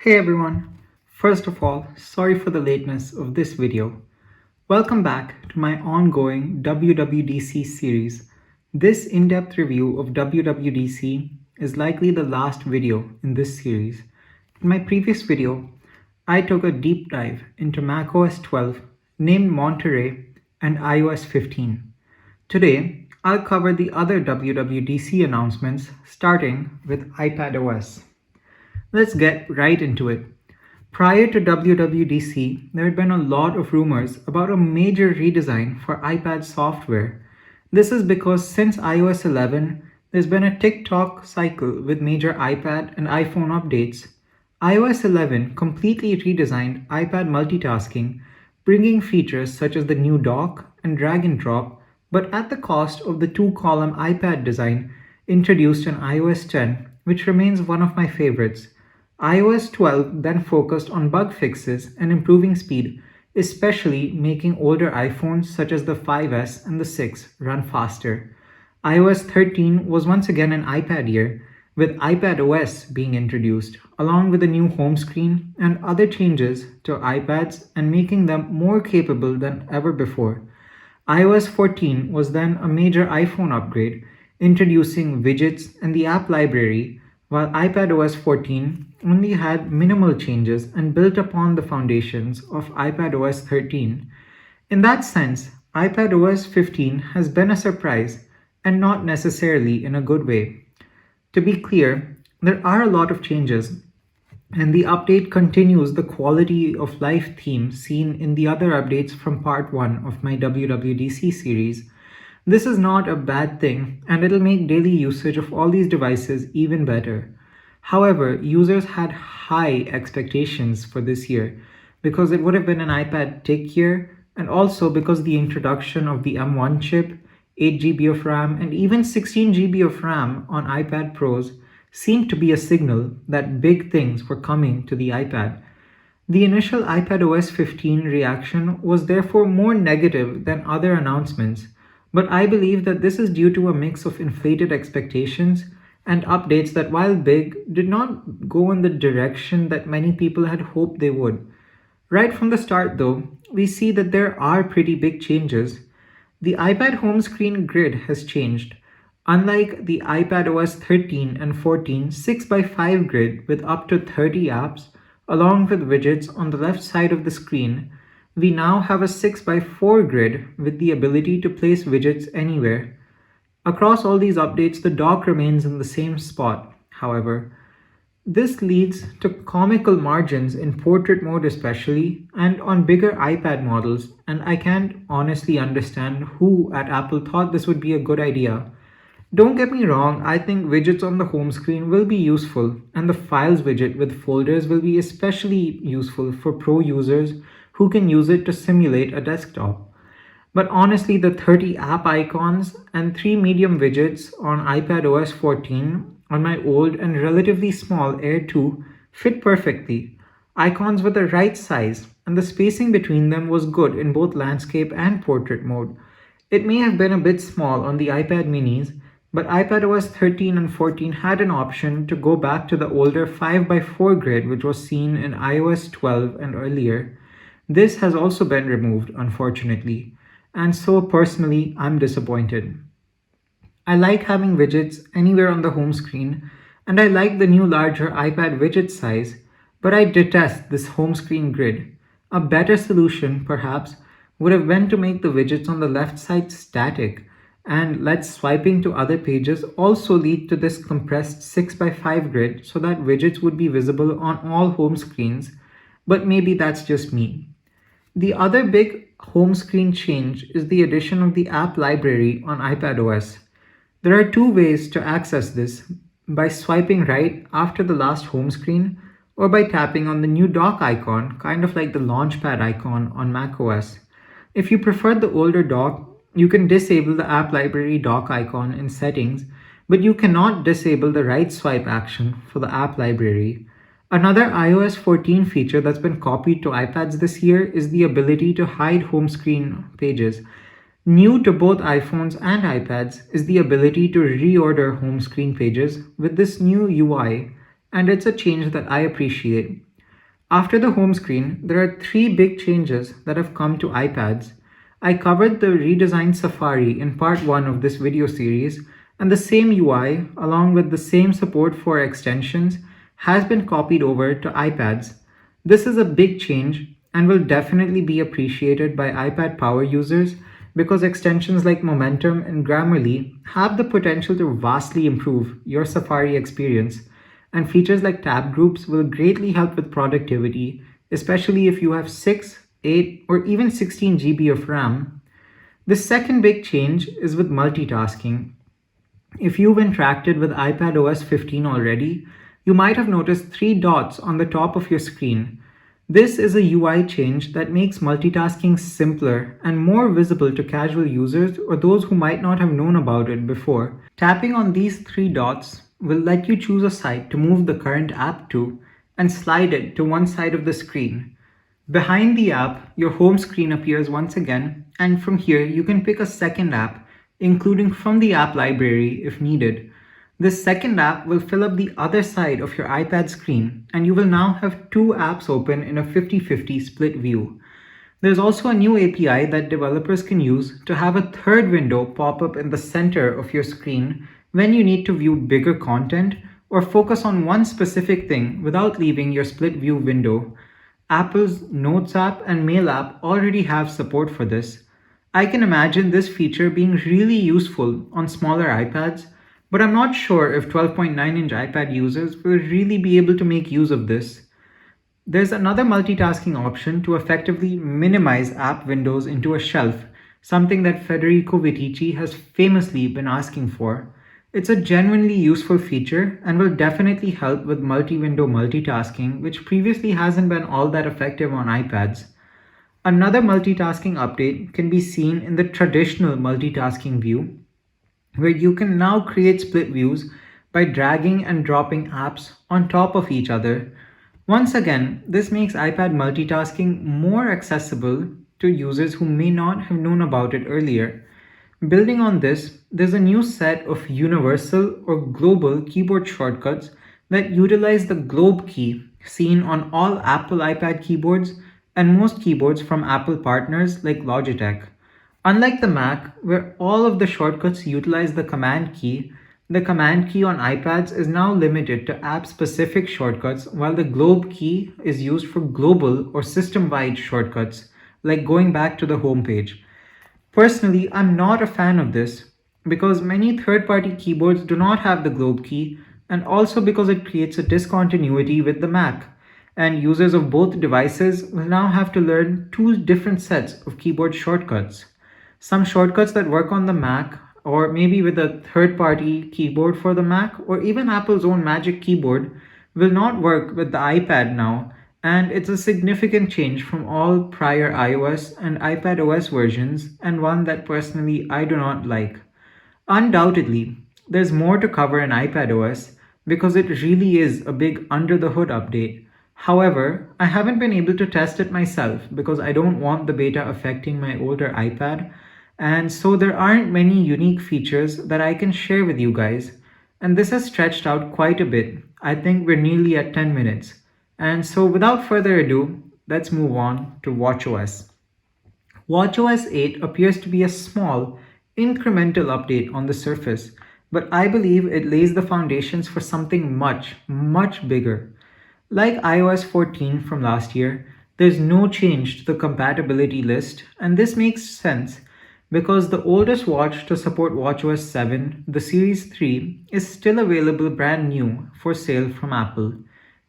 Hey everyone! First of all, sorry for the lateness of this video. Welcome back to my ongoing WWDC series. This in-depth review of WWDC is likely the last video in this series. In my previous video, I took a deep dive into macOS 12, named Monterey, and iOS 15. Today, I'll cover the other WWDC announcements, starting with iPadOS. Let's get right into it. Prior to WWDC, there had been a lot of rumors about a major redesign for iPad software. This is because since iOS 11, there's been a tick-tock cycle with major iPad and iPhone updates. iOS 11 completely redesigned iPad multitasking, bringing features such as the new dock and drag and drop, but at the cost of the two-column iPad design introduced in iOS 10, which remains one of my favorites. iOS 12 then focused on bug fixes and improving speed, especially making older iPhones such as the 5S and the 6 run faster. iOS 13 was once again an iPad year, with iPadOS being introduced, along with a new home screen and other changes to iPads and making them more capable than ever before. iOS 14 was then a major iPhone upgrade, introducing widgets and the app library, while iPadOS 14 only had minimal changes and built upon the foundations of iPadOS 13. In that sense, iPadOS 15 has been a surprise, and not necessarily in a good way. To be clear, there are a lot of changes, and the update continues the quality of life theme seen in the other updates from part 1 of my WWDC series. This is not a bad thing, and it'll make daily usage of all these devices even better. However, users had high expectations for this year because it would have been an iPad tick year, and also because the introduction of the M1 chip, 8GB of RAM, and even 16GB of RAM on iPad Pros seemed to be a signal that big things were coming to the iPad. The initial iPadOS 15 reaction was therefore more negative than other announcements, but I believe that this is due to a mix of inflated expectations and updates that, while big, did not go in the direction that many people had hoped they would. Right from the start, though, we see that there are pretty big changes. The iPad home screen grid has changed. Unlike the iPadOS 13 and 14 6x5 grid with up to 30 apps, along with widgets on the left side of the screen, we now have a 6x4 grid with the ability to place widgets anywhere. Across all these updates, the dock remains in the same spot, however. This leads to comical margins in portrait mode especially, and on bigger iPad models, and I can't honestly understand who at Apple thought this would be a good idea. Don't get me wrong, I think widgets on the home screen will be useful, and the Files widget with folders will be especially useful for pro users who can use it to simulate a desktop. But honestly, the 30 app icons and 3 medium widgets on iPadOS 14 on my old and relatively small Air 2 fit perfectly. Icons were the right size, and the spacing between them was good in both landscape and portrait mode. It may have been a bit small on the iPad minis, but iPadOS 13 and 14 had an option to go back to the older 5x4 grid which was seen in iOS 12 and earlier. This has also been removed, unfortunately, and so personally, I'm disappointed. I like having widgets anywhere on the home screen, and I like the new larger iPad widget size, but I detest this home screen grid. A better solution, perhaps, would have been to make the widgets on the left side static, and let swiping to other pages also lead to this compressed 6x5 grid so that widgets would be visible on all home screens, but maybe that's just me. The other big home screen change is the addition of the app library on iPadOS. There are two ways to access this: by swiping right after the last home screen, or by tapping on the new dock icon, kind of like the launchpad icon on macOS. If you prefer the older dock, you can disable the app library dock icon in settings, but you cannot disable the right swipe action for the app library. Another iOS 14 feature that's been copied to iPads this year is the ability to hide home screen pages. New to both iPhones and iPads is the ability to reorder home screen pages with this new UI, and it's a change that I appreciate. After the home screen, there are three big changes that have come to iPads. I covered the redesigned Safari in part 1 of this video series, and the same UI, along with the same support for extensions, has been copied over to iPads. This is a big change and will definitely be appreciated by iPad power users because extensions like Momentum and Grammarly have the potential to vastly improve your Safari experience, and features like tab groups will greatly help with productivity, especially if you have 6, 8, or even 16 GB of RAM. The second big change is with multitasking. If you've interacted with iPadOS 15 already, you might have noticed three dots on the top of your screen. This is a UI change that makes multitasking simpler and more visible to casual users or those who might not have known about it before. Tapping on these three dots will let you choose a site to move the current app to and slide it to one side of the screen. Behind the app, your home screen appears once again, and from here you can pick a second app, including from the app library if needed. This second app will fill up the other side of your iPad screen, and you will now have two apps open in a 50-50 split view. There's also a new API that developers can use to have a third window pop up in the center of your screen when you need to view bigger content or focus on one specific thing without leaving your split view window. Apple's Notes app and Mail app already have support for this. I can imagine this feature being really useful on smaller iPads, but I'm not sure if 12.9-inch iPad users will really be able to make use of this. There's another multitasking option to effectively minimize app windows into a shelf, something that Federico Vitici has famously been asking for. It's a genuinely useful feature and will definitely help with multi-window multitasking, which previously hasn't been all that effective on iPads. Another multitasking update can be seen in the traditional multitasking view, where you can now create split views by dragging and dropping apps on top of each other. Once again, this makes iPad multitasking more accessible to users who may not have known about it earlier. Building on this, there's a new set of universal or global keyboard shortcuts that utilize the globe key seen on all Apple iPad keyboards and most keyboards from Apple partners like Logitech. Unlike the Mac, where all of the shortcuts utilize the command key on iPads is now limited to app-specific shortcuts, while the globe key is used for global or system-wide shortcuts, like going back to the home page. Personally, I'm not a fan of this because many third-party keyboards do not have the globe key, and also because it creates a discontinuity with the Mac, and users of both devices will now have to learn two different sets of keyboard shortcuts. Some shortcuts that work on the Mac, or maybe with a third-party keyboard for the Mac, or even Apple's own Magic Keyboard, will not work with the iPad now, and it's a significant change from all prior iOS and iPadOS versions, and one that personally I do not like. Undoubtedly, there's more to cover in iPadOS because it really is a big under-the-hood update. However, I haven't been able to test it myself because I don't want the beta affecting my older iPad, and so there aren't many unique features that I can share with you guys. And this has stretched out quite a bit. I think we're nearly at 10 minutes. And so without further ado, let's move on to watchOS. watchOS 8 appears to be a small, incremental update on the surface, but I believe it lays the foundations for something much, much bigger. Like iOS 14 from last year, there's no change to the compatibility list, and this makes sense because the oldest watch to support watchOS 7, the Series 3, is still available brand new for sale from Apple.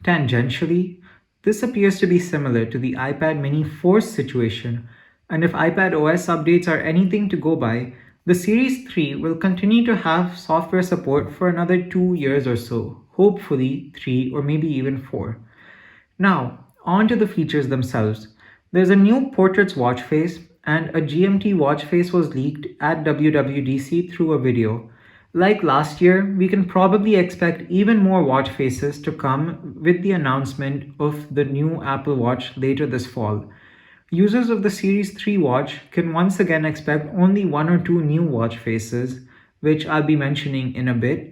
Tangentially, this appears to be similar to the iPad mini Force situation, and if iPadOS updates are anything to go by, the Series 3 will continue to have software support for another 2 years or so, hopefully 3 or maybe even 4. Now, on to the features themselves. There's a new Portraits watch face, and a GMT watch face was leaked at WWDC through a video. Like last year, we can probably expect even more watch faces to come with the announcement of the new Apple Watch later this fall. Users of the Series 3 watch can once again expect only 1 or 2 new watch faces, which I'll be mentioning in a bit.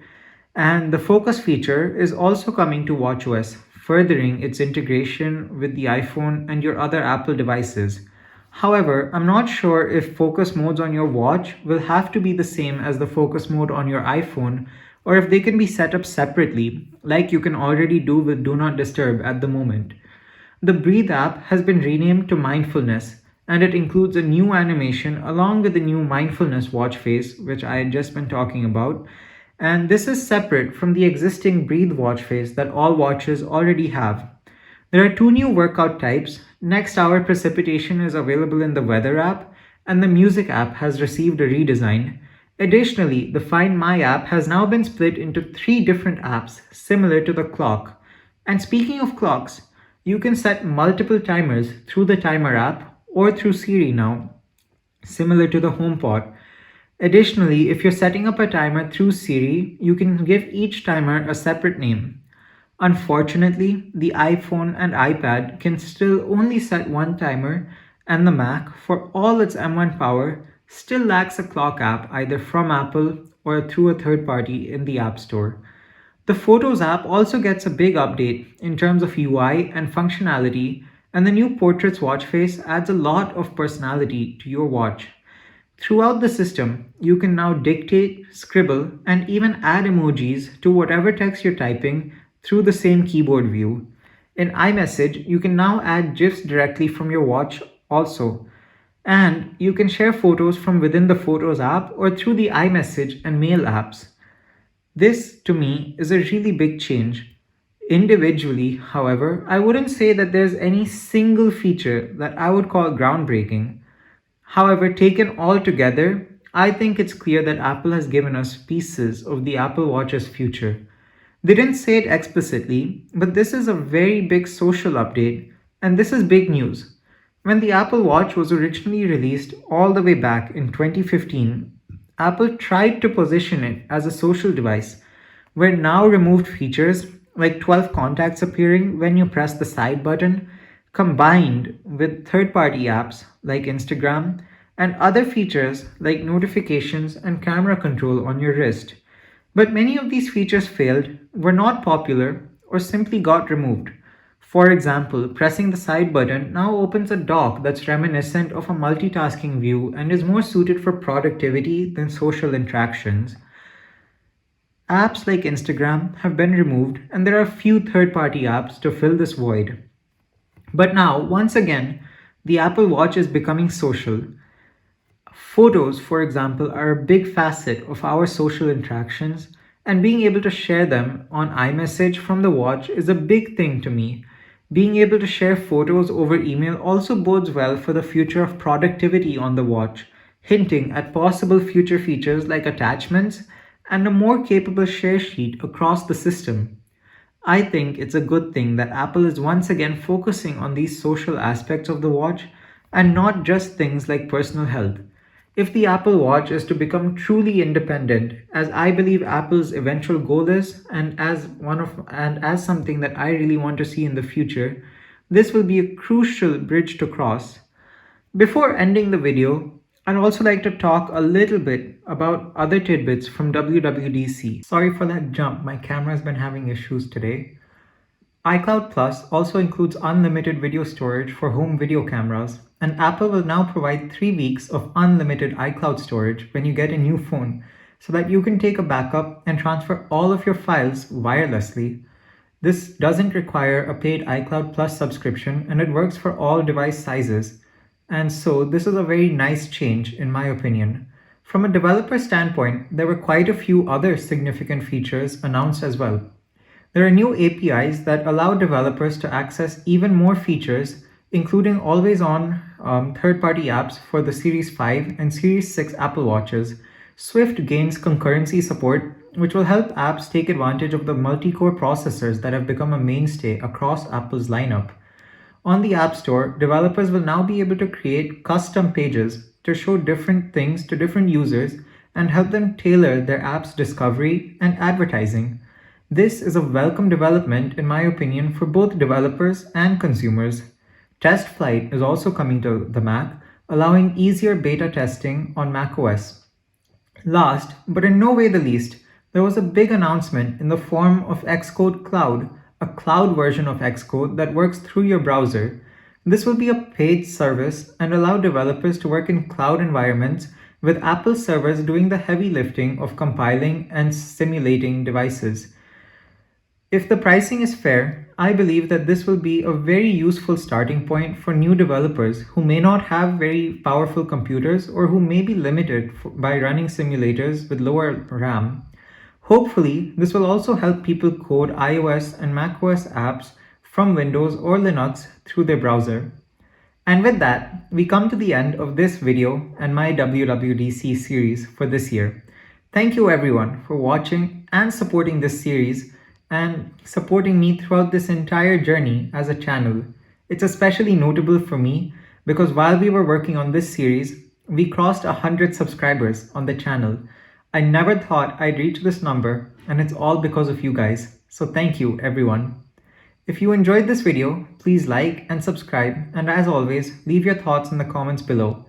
And the focus feature is also coming to watchOS furthering its integration with the iPhone and your other Apple devices. However, I'm not sure if focus modes on your watch will have to be the same as the focus mode on your iPhone, or if they can be set up separately, like you can already do with Do Not Disturb at the moment. The Breathe app has been renamed to Mindfulness, and it includes a new animation along with the new mindfulness watch face, which I had just been talking about. And this is separate from the existing Breathe watch face that all watches already have. There are two new workout types. Next Hour Precipitation is available in the Weather app, and the Music app has received a redesign. Additionally, the Find My app has now been split into three different apps, similar to the clock. And speaking of clocks, you can set multiple timers through the Timer app or through Siri now, similar to the HomePod. Additionally, if you're setting up a timer through Siri, you can give each timer a separate name. Unfortunately, the iPhone and iPad can still only set one timer, and the Mac, for all its M1 power, still lacks a clock app either from Apple or through a third party in the App Store. The Photos app also gets a big update in terms of UI and functionality, and the new Portraits watch face adds a lot of personality to your watch. Throughout the system, you can now dictate, scribble, and even add emojis to whatever text you're typing through the same keyboard view. In iMessage, you can now add GIFs directly from your watch also. And you can share photos from within the Photos app or through the iMessage and Mail apps. This, to me, is a really big change. Individually, however, I wouldn't say that there's any single feature that I would call groundbreaking. However, taken all together, I think it's clear that Apple has given us pieces of the Apple Watch's future. They didn't say it explicitly, but this is a very big social update, and this is big news. When the Apple Watch was originally released all the way back in 2015, Apple tried to position it as a social device, where now removed features like 12 contacts appearing when you press the side button, combined with third party apps like Instagram and other features like notifications and camera control on your wrist. But many of these features failed, were not popular, or simply got removed. For example, pressing the side button now opens a dock that's reminiscent of a multitasking view and is more suited for productivity than social interactions. Apps like Instagram have been removed, and there are few third party apps to fill this void. But now, once again, the Apple Watch is becoming social. Photos, for example, are a big facet of our social interactions, and being able to share them on iMessage from the watch is a big thing to me. Being able to share photos over email also bodes well for the future of productivity on the watch, hinting at possible future features like attachments and a more capable share sheet across the system. I think it's a good thing that Apple is once again focusing on these social aspects of the watch and not just things like personal health. If the Apple Watch is to become truly independent, as I believe Apple's eventual goal is, and as something that I really want to see in the future, this will be a crucial bridge to cross. Before ending the video, I'd also like to talk a little bit about other tidbits from WWDC. Sorry for that jump, my camera's been having issues today. iCloud Plus also includes unlimited video storage for home video cameras, and Apple will now provide 3 weeks of unlimited iCloud storage when you get a new phone, so that you can take a backup and transfer all of your files wirelessly. This doesn't require a paid iCloud Plus subscription, and it works for all device sizes. And so this is a very nice change in my opinion. From a developer standpoint, there were quite a few other significant features announced as well. There are new APIs that allow developers to access even more features, including always-on third-party apps for the Series 5 and Series 6 Apple Watches. Swift gains concurrency support, which will help apps take advantage of the multi-core processors that have become a mainstay across Apple's lineup. On the App Store, developers will now be able to create custom pages to show different things to different users and help them tailor their app's discovery and advertising. This is a welcome development, in my opinion, for both developers and consumers. Test Flight is also coming to the Mac, allowing easier beta testing on macOS. Last, but in no way the least, there was a big announcement in the form of Xcode Cloud, a cloud version of Xcode that works through your browser. This will be a paid service and allow developers to work in cloud environments with Apple servers doing the heavy lifting of compiling and simulating devices. If the pricing is fair, I believe that this will be a very useful starting point for new developers who may not have very powerful computers or who may be limited by running simulators with lower RAM. Hopefully, this will also help people code iOS and macOS apps from Windows or Linux through their browser. And with that, we come to the end of this video and my WWDC series for this year. Thank you everyone for watching and supporting this series and supporting me throughout this entire journey as a channel. It's especially notable for me because while we were working on this series, we crossed 100 subscribers on the channel. I never thought I'd reach this number, and it's all because of you guys. So thank you everyone. If you enjoyed this video, please like and subscribe, and as always, leave your thoughts in the comments below.